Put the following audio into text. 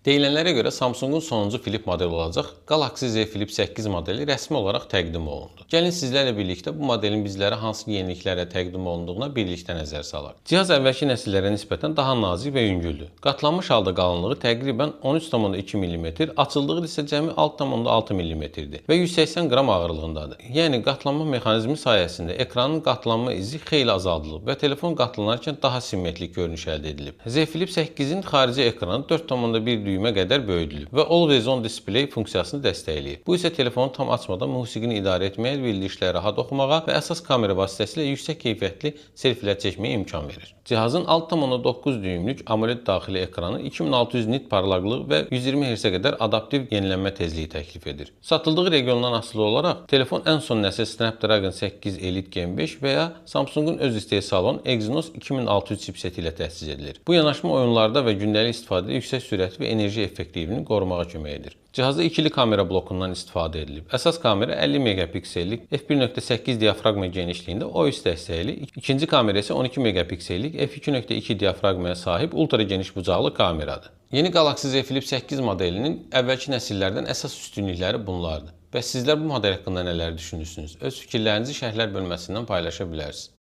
Deyilənlərə görə Samsungun sonuncu flip modeli olacaq Galaxy Z Flip 8 modeli rəsmi olaraq təqdim olundu. Gəlin sizlərlə birlikdə bu modelin bizlərə hansı yeniliklərlə təqdim olunduğuna birlikdə nəzər salaq. Cihaz əvvəlki nəsillərə nisbətən daha nazik və yüngüldür. Qatlanmış halda qalınlığı təqribən 13,2 mm, açıldığı isə cəmi 6,6 mm-dir və 180 qram ağırlığındadır. Yəni qatlanma mexanizmi sayəsində ekranın qatlanma izi xeyli azaldılıb və telefon qatlanarkən daha simmetrik görünüş əldə edilib. Z Flip 8-in xarici ekranı 4,1 düymə qədər böyüdülüb və Always On Display funksiyasını dəstəkləyir. Bu isə telefonu tam açmadan musiqini idarə etməyə, verilişləri rahat oxumağa və əsas kamera vasitəsilə yüksək keyfiyyətli selfilər çəkməyə imkan verir. Cihazın 6,9 düymlük AMOLED daxili ekranı 2600 nit parlaqlıq və 120 Hz-ə qədər adaptiv yenilənmə tezliyi təklif edir. Satıldığı regiondan asılı olaraq telefon ən son nəsil Snapdragon 8 Elite Gen 5 və ya Samsungun öz istehsal olan Exynos 2600 chipseti ilə təchiz edilir. Bu yanaşma oyunlarda və gündəlik istifadədə yüksək sürət və enerji effektivliyini qorumağa kömək edir. Cihazda ikili kamera blokundan istifadə edilib. Əsas kamera 50 megapiksellik f1.8 diafraqma genişliyində OIS dəstəkli, ikinci kamera isə 12 megapiksellik f2.2 diafraqmaya sahib ultra geniş bucaqlı kameradır. Yeni Galaxy Z Flip 8 modelinin əvvəlki nəsillərdən əsas üstünlükləri bunlardır. Bəs sizlər bu model haqqında nələr düşünürsünüz? Öz fikirlərinizi şərhlər bölməsindən paylaşa bilərsiniz.